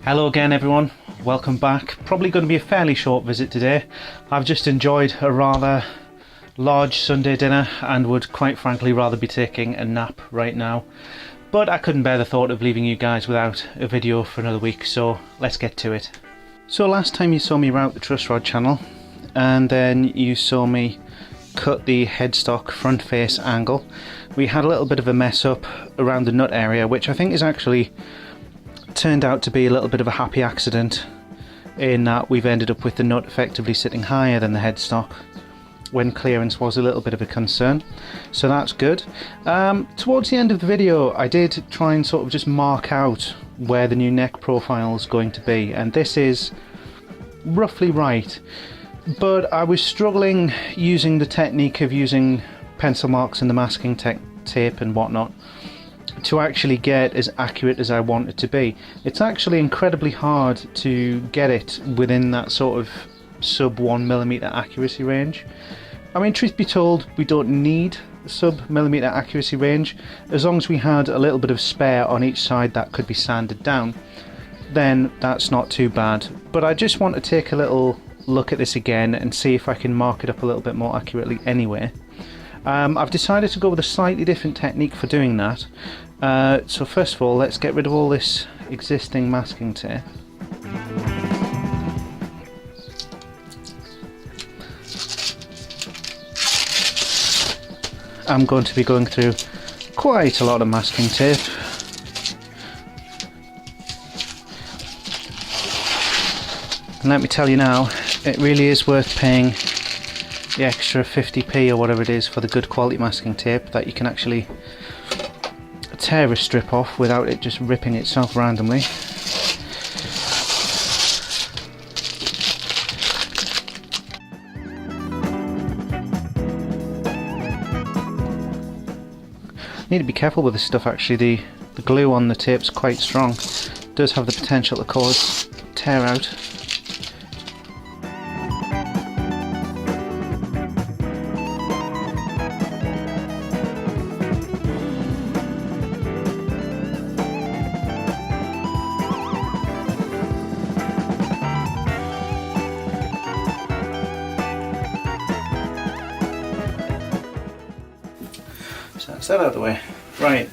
Hello again everyone, welcome back. Probably going to be a fairly short visit today. I've just enjoyed a rather large Sunday dinner and would quite frankly rather be taking a nap right now. But I couldn't bear the thought of leaving you guys without a video for another week, so let's get to it. So last time you saw me route the truss rod channel, and then you saw me cut the headstock front face angle. We had a little bit of a mess up around the nut area, which I think is actually turned out to be a little bit of a happy accident, in that we've ended up with the nut effectively sitting higher than the headstock when clearance was a little bit of a concern, so that's good. Towards the end of the video I did try and sort of just mark out where the new neck profile is going to be, and this is roughly right, but I was struggling using the technique of using pencil marks and the masking tape and whatnot to actually get as accurate as I want it to be. It's actually incredibly hard to get it within that sort of sub 1mm accuracy range. I mean, truth be told, we don't need sub millimeter accuracy range. As long as we had a little bit of spare on each side that could be sanded down, then that's not too bad. But I just want to take a little look at this again and see if I can mark it up a little bit more accurately anyway. I've decided to go with a slightly different technique for doing that. So first of all, let's get rid of all this existing masking tape. I'm going to be going through quite a lot of masking tape. And let me tell you now, it really is worth paying the extra 50p or whatever it is for the good quality masking tape that you can actually tear a strip off without it just ripping itself randomly. Need to be careful with this stuff actually. The glue on the tape's quite strong. It does have the potential to cause tear out. So that's that out of the way. Right,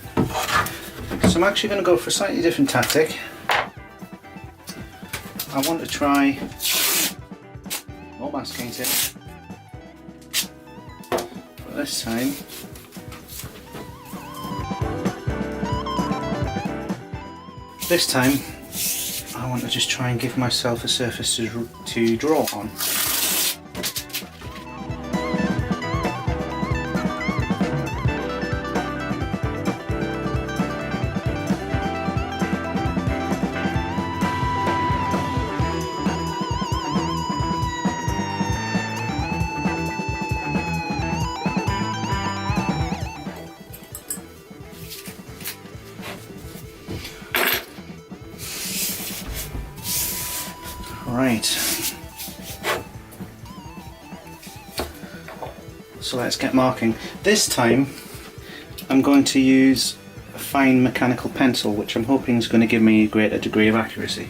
so I'm actually going to go for a slightly different tactic. I want to try more masking tape, but this time I want to just try and give myself a surface to draw on. Right, so let's get marking. This time I'm going to use a fine mechanical pencil, which I'm hoping is going to give me a greater degree of accuracy.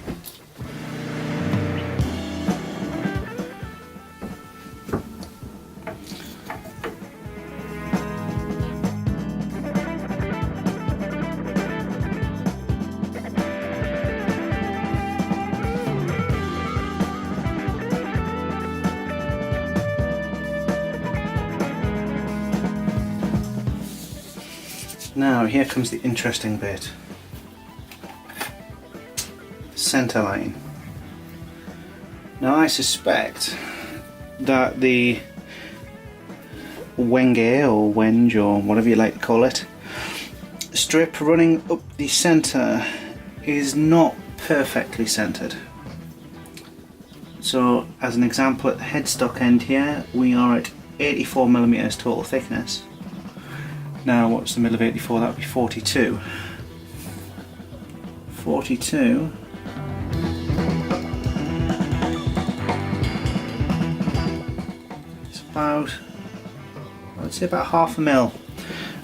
Now here comes the interesting bit. Centre line. Now I suspect that the wenge or wenge or whatever you like to call it, strip running up the centre is not perfectly centred. So as an example, at the headstock end here we are at 84mm total thickness. Now what's the middle of 84? That would be 42. 42. It's about, I'd say about half a mil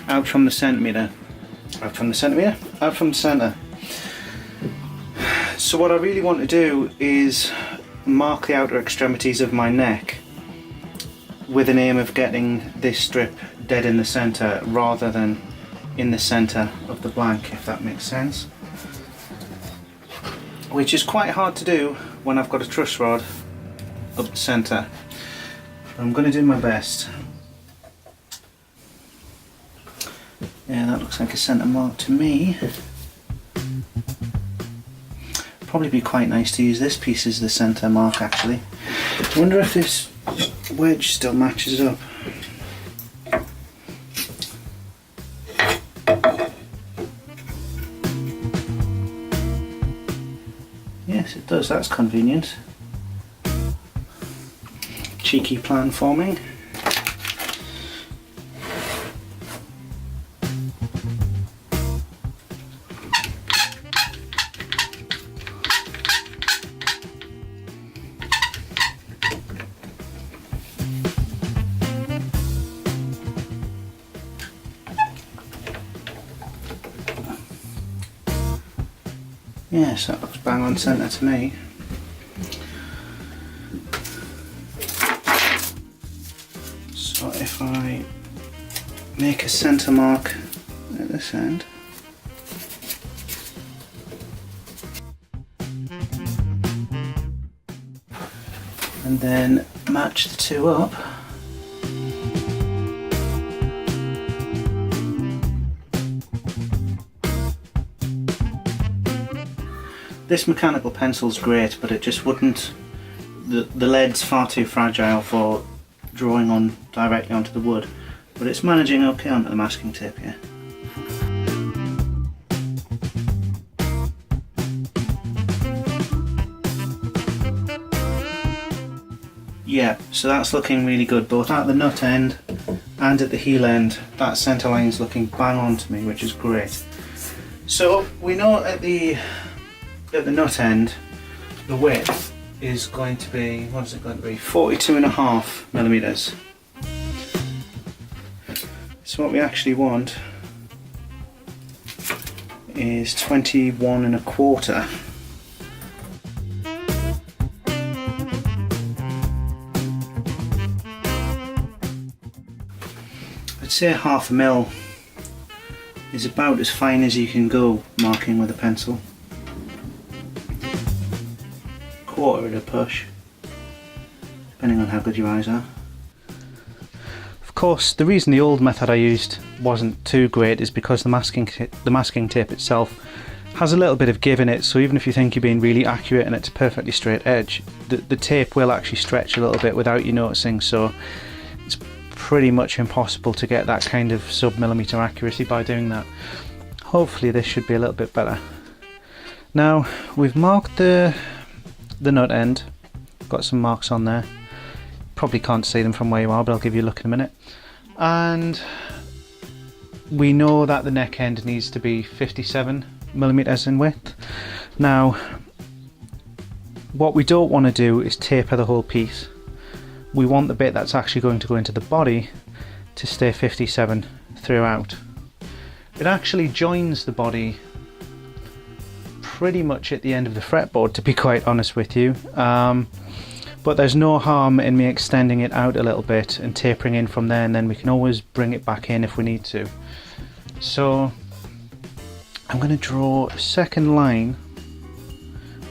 out from the centimetre. Out from the centimetre? Out from the centre. So what I really want to do is mark the outer extremities of my neck with an aim of getting this strip dead in the centre rather than in the centre of the blank, if that makes sense. Which is quite hard to do when I've got a truss rod up the centre. But I'm going to do my best. Yeah, that looks like a centre mark to me. Probably be quite nice to use this piece as the centre mark actually. I wonder if this wedge still matches up. Yes, it does, that's convenient. Cheeky plan forming. Yes, that looks bang on centre to me. So if I make a centre mark at this end, and then match the two up, this mechanical pencil's great, but it just wouldn't, the lead's far too fragile for drawing on directly onto the wood, but it's managing okay onto the masking tape here. Yeah, so that's looking really good, both at the nut end and at the heel end. That centre line's looking bang on to me, which is great. So we know at the nut end, the width is going to be, what is it going to be? 42.5mm. So what we actually want is 21.25. I'd say 1/2 mil is about as fine as you can go marking with a pencil. 1/4 at a push, depending on how good your eyes are. Of course, the reason the old method I used wasn't too great is because the masking tape itself has a little bit of give in it, so even if you think you're being really accurate and it's a perfectly straight edge, the tape will actually stretch a little bit without you noticing, so it's pretty much impossible to get that kind of sub-millimetre accuracy by doing that. Hopefully this should be a little bit better. Now we've marked the nut end, got some marks on there, probably can't see them from where you are, but I'll give you a look in a minute. And we know that the neck end needs to be 57mm in width. Now what we don't want to do is taper the whole piece. We want the bit that's actually going to go into the body to stay 57 throughout. It actually joins the body pretty much at the end of the fretboard, to be quite honest with you, but there's no harm in me extending it out a little bit and tapering in from there, and then we can always bring it back in if we need to. So I'm going to draw a second line,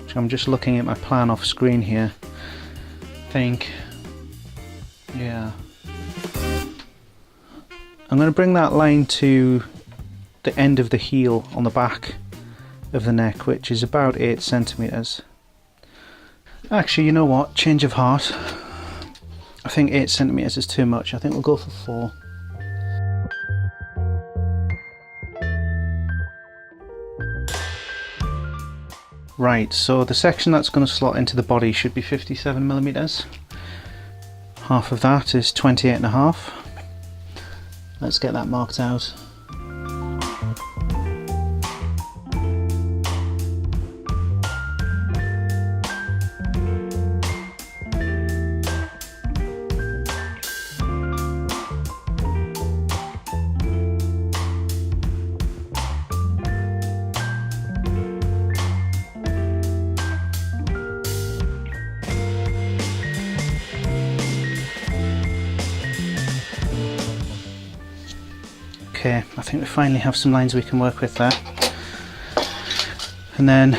which I'm just looking at my plan off screen here. Yeah, I'm going to bring that line to the end of the heel on the back of the neck, which is about 8cm. Actually, you know what, change of heart, I think 8cm is too much. I think we'll go for 4. Right, so the section that's going to slot into the body should be 57mm. Half of that is 28.5. Let's get that marked out. Okay, I think we finally have some lines we can work with there. And then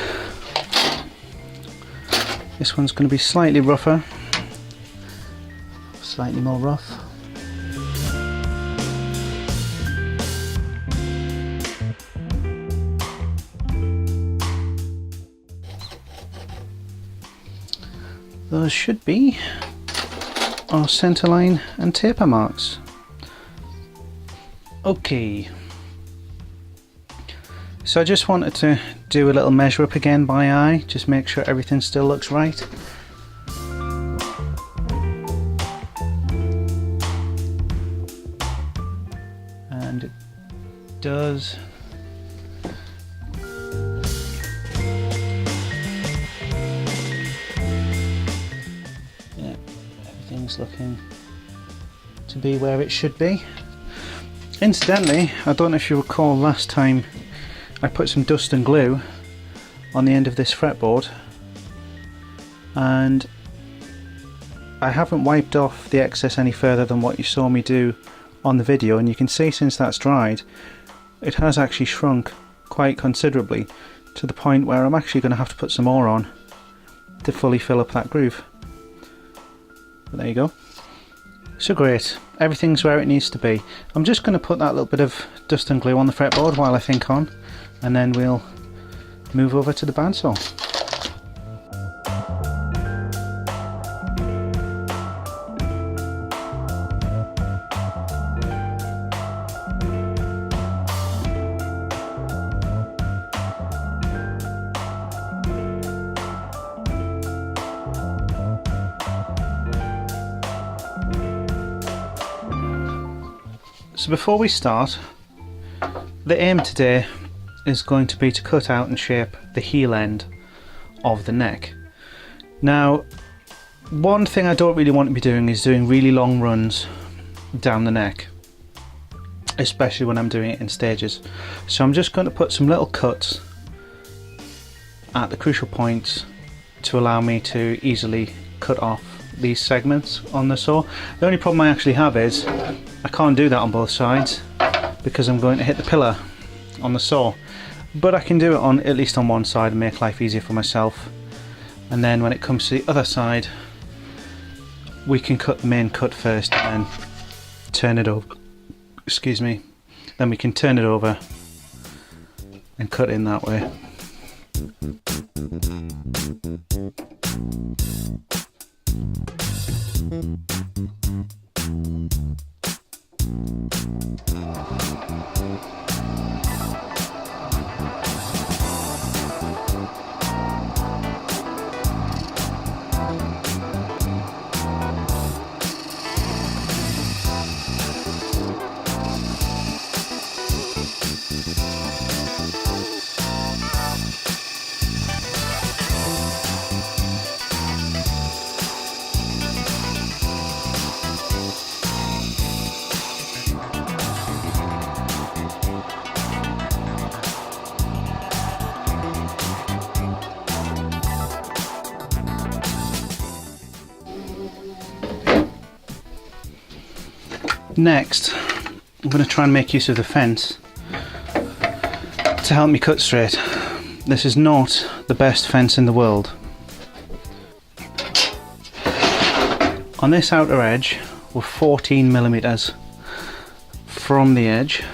this one's going to be slightly rougher, slightly more rough. Those should be our centerline and taper marks. Okay, so I just wanted to do a little measure up again by eye, just make sure everything still looks right. And it does. Everything's looking to be where it should be. Incidentally, I don't know if you recall last time I put some dust and glue on the end of this fretboard, and I haven't wiped off the excess any further than what you saw me do on the video, and you can see since that's dried it has actually shrunk quite considerably, to the point where I'm actually going to have to put some more on to fully fill up that groove. But there you go. So great, everything's where it needs to be. I'm just going to put that little bit of dust and glue on the fretboard while I think on, and then we'll move over to the bandsaw. So before we start, the aim today is going to be to cut out and shape the heel end of the neck. Now, one thing I don't really want to be doing is doing really long runs down the neck, especially when I'm doing it in stages. So I'm just going to put some little cuts at the crucial points to allow me to easily cut off these segments on the saw. The only problem I actually have is I can't do that on both sides because I'm going to hit the pillar on the saw, but I can do it on at least on one side and make life easier for myself, and then when it comes to the other side we can cut the main cut first and then turn it over, excuse me, then we can turn it over and cut in that way. Next, I'm going to try and make use of the fence to help me cut straight. This is not the best fence in the world. On this outer edge, we're 14mm from the edge.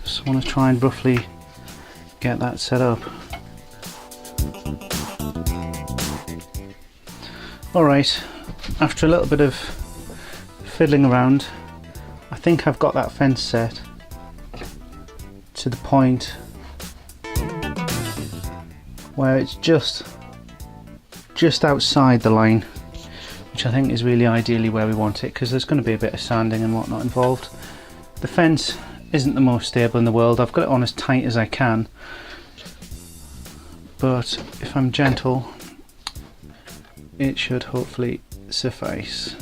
So I want to try and roughly get that set up. Alright, after a little bit of fiddling around, I think I've got that fence set to the point where it's just outside the line, which I think is really ideally where we want it, because there's going to be a bit of sanding and whatnot involved. The fence isn't the most stable in the world. I've got it on as tight as I can, but if I'm gentle it should hopefully suffice.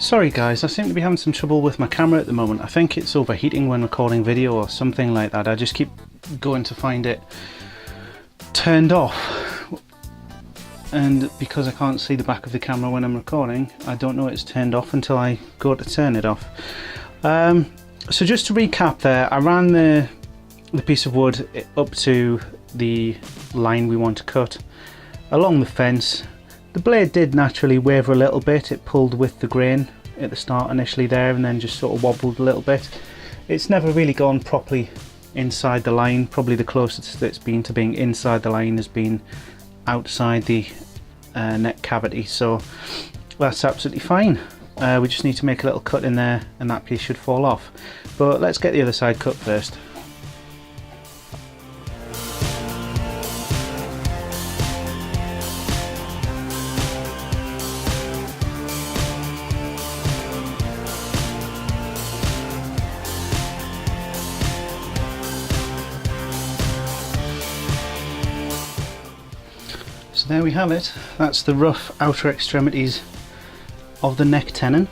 Sorry guys, I seem to be having some trouble with my camera at the moment. I think it's overheating when recording video or something like that. I just keep going to find it turned off, and because I can't see the back of the camera when I'm recording, I don't know it's turned off until I go to turn it off. So just to recap there, I ran the piece of wood up to the line we want to cut along the fence. The blade did naturally waver a little bit. It pulled with the grain at the start initially there, and then just sort of wobbled a little bit. It's never really gone properly inside the line. Probably the closest it's been to being inside the line has been outside the neck cavity, so that's absolutely fine. We just need to make a little cut in there and that piece should fall off. But let's get the other side cut first. So there we have it. That's the rough outer extremities of the neck tenon.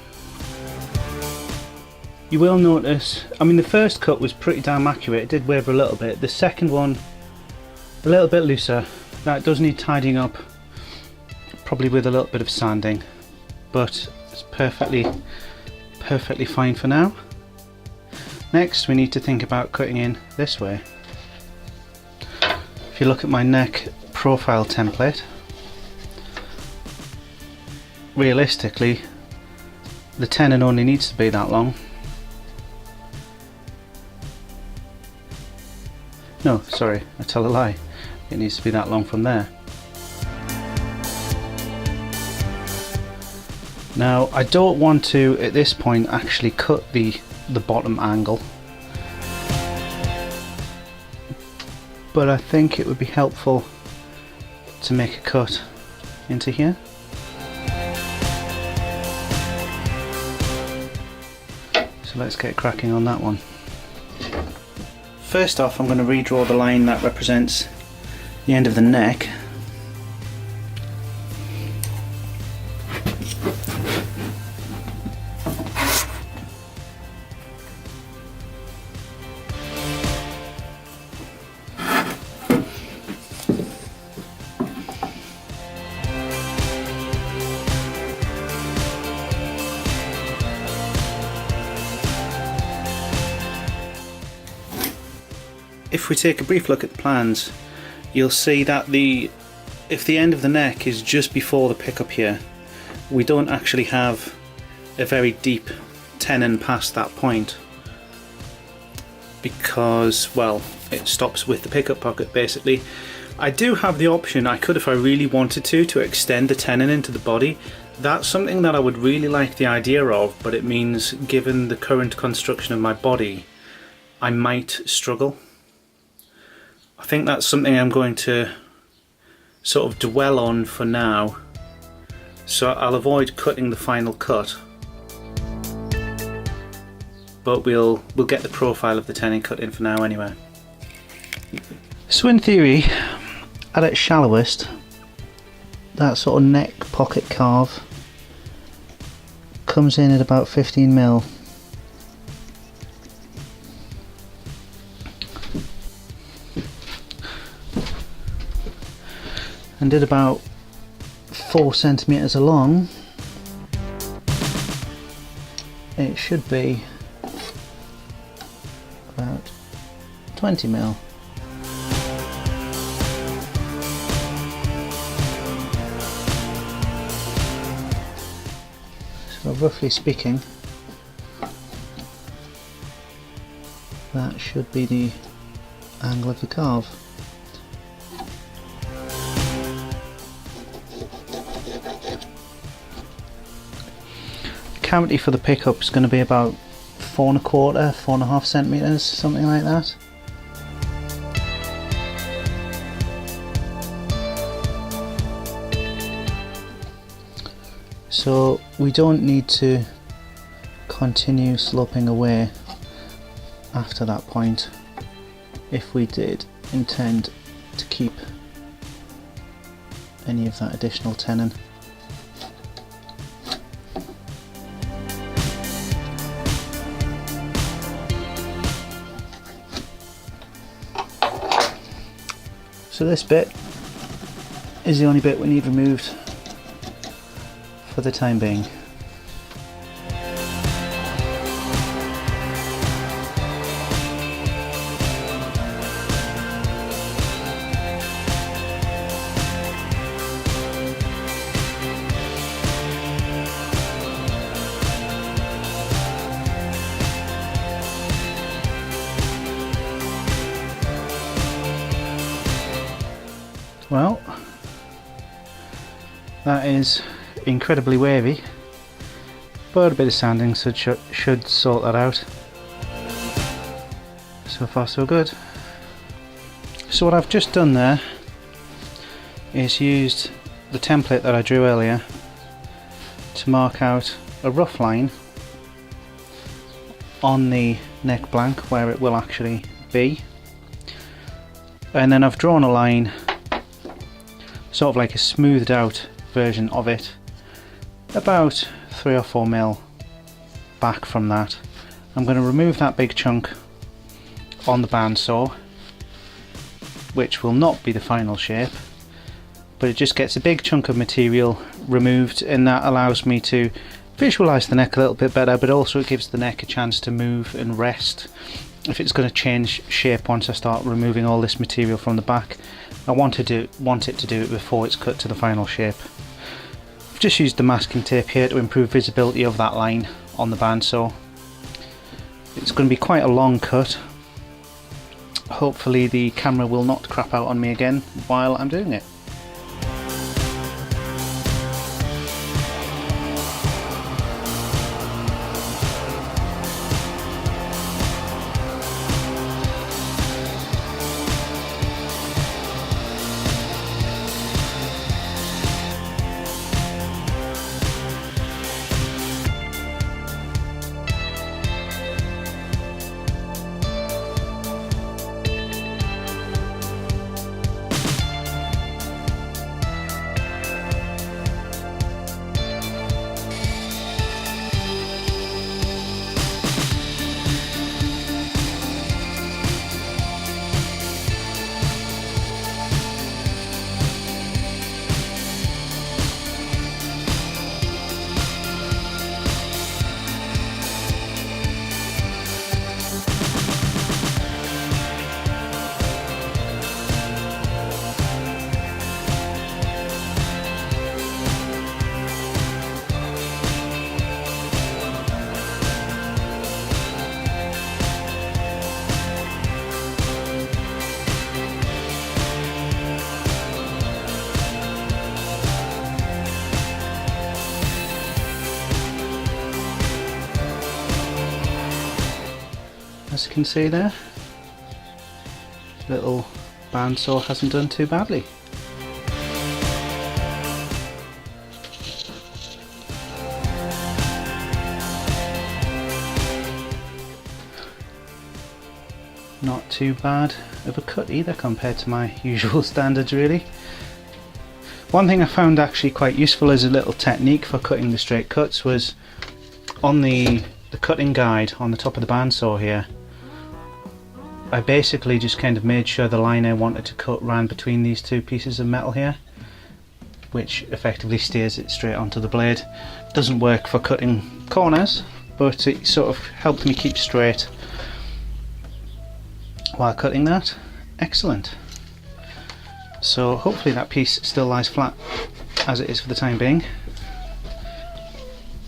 You will notice, I mean, the first cut was pretty damn accurate. It did waver a little bit. The second one, a little bit looser. That does need tidying up, probably with a little bit of sanding, but it's perfectly fine for now. Next we need to think about cutting in this way. If you look at my neck profile template, realistically the tenon only needs to be that long. No, sorry, I tell a lie. It needs to be that long from there. Now I don't want to at this point actually cut the bottom angle, but I think it would be helpful to make a cut into here. So let's get cracking on that one. First off, I'm going to redraw the line that represents the end of the neck. If we take a brief look at the plans, you'll see that if the end of the neck is just before the pickup here, we don't actually have a very deep tenon past that point, because, well, it stops with the pickup pocket basically. I do have the option, I could if I really wanted to extend the tenon into the body. That's something that I would really like the idea of, but it means, given the current construction of my body, I might struggle. I think that's something I'm going to sort of dwell on for now, so I'll avoid cutting the final cut, but we'll get the profile of the tenon cut in for now anyway. So in theory, at its shallowest, that sort of neck pocket carve comes in at about 15mm. And did about 4 centimeters along. It should be about 20mm. So roughly speaking, that should be the angle of the carve. Cavity for the pickup is going to be about 4¼ to 4.5 centimeters, something like that. So we don't need to continue sloping away after that point if we did intend to keep any of that additional tenon. So this bit is the only bit we need removed for the time being. Well, that is incredibly wavy, but a bit of sanding should sort that out. So far so good. So what I've just done there is used the template that I drew earlier to mark out a rough line on the neck blank where it will actually be, and then I've drawn a line, sort of like a smoothed out version of it, about 3 or 4 mil back from that. I'm going to remove that big chunk on the bandsaw, which will not be the final shape, but it just gets a big chunk of material removed, and that allows me to visualize the neck a little bit better, but also it gives the neck a chance to move and rest if it's going to change shape once I start removing all this material from the back. I want it to do it before it's cut to the final shape. I've just used the masking tape here to improve visibility of that line on the bandsaw. It's going to be quite a long cut. Hopefully the camera will not crap out on me again while I'm doing it. As you can see there, little bandsaw hasn't done too badly. Not too bad of a cut either compared to my usual standards really. One thing I found actually quite useful as a little technique for cutting the straight cuts was on the cutting guide on the top of the bandsaw here. I basically just kind of made sure the line I wanted to cut ran between these two pieces of metal here, which effectively steers it straight onto the blade. Doesn't work for cutting corners, but it sort of helped me keep straight while cutting that. Excellent. So hopefully that piece still lies flat as it is for the time being,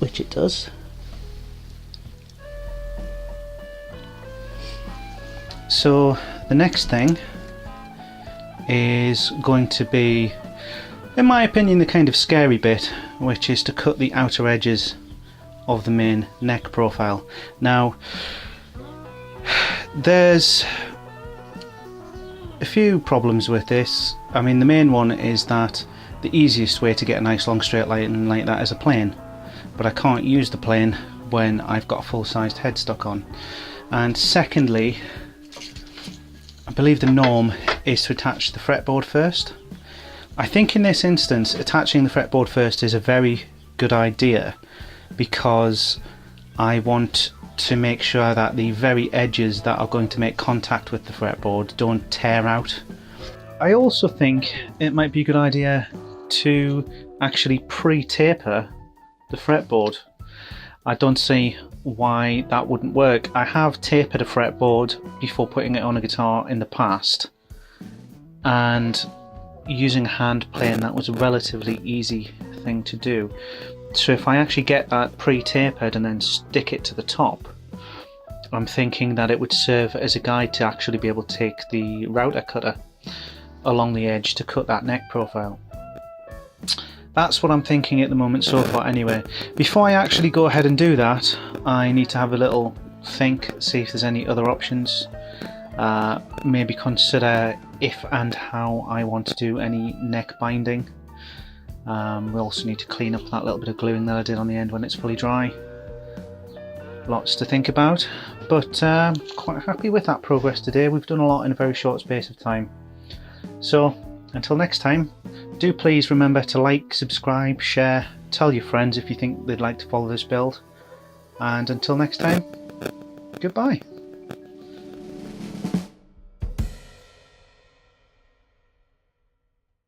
which it does. So the next thing is going to be, in my opinion, the kind of scary bit, which is to cut the outer edges of the main neck profile. Now, there's a few problems with this. I mean, the main one is that the easiest way to get a nice long straight line like that is a plane, but I can't use the plane when I've got a full-sized headstock on. And secondly, I believe the norm is to attach the fretboard first. I think in this instance attaching the fretboard first is a very good idea, because I want to make sure that the very edges that are going to make contact with the fretboard don't tear out I also think it might be a good idea to actually pre-taper the fretboard. I don't see why that wouldn't work. I have tapered a fretboard before putting it on a guitar in the past, and using a hand plane, that was a relatively easy thing to do. So if I actually get that pre-tapered and then stick it to the top, I'm thinking that it would serve as a guide to actually be able to take the router cutter along the edge to cut that neck profile. That's what I'm thinking at the moment so far anyway. Before I actually go ahead and do that, I need to have a little think, see if there's any other options. Maybe consider if and how I want to do any neck binding. We also need to clean up that little bit of gluing that I did on the end when it's fully dry. Lots to think about, but quite happy with that progress today. We've done a lot in a very short space of time. So until next time, do please remember to like, subscribe, share, tell your friends if you think they'd like to follow this build, and until next time, goodbye.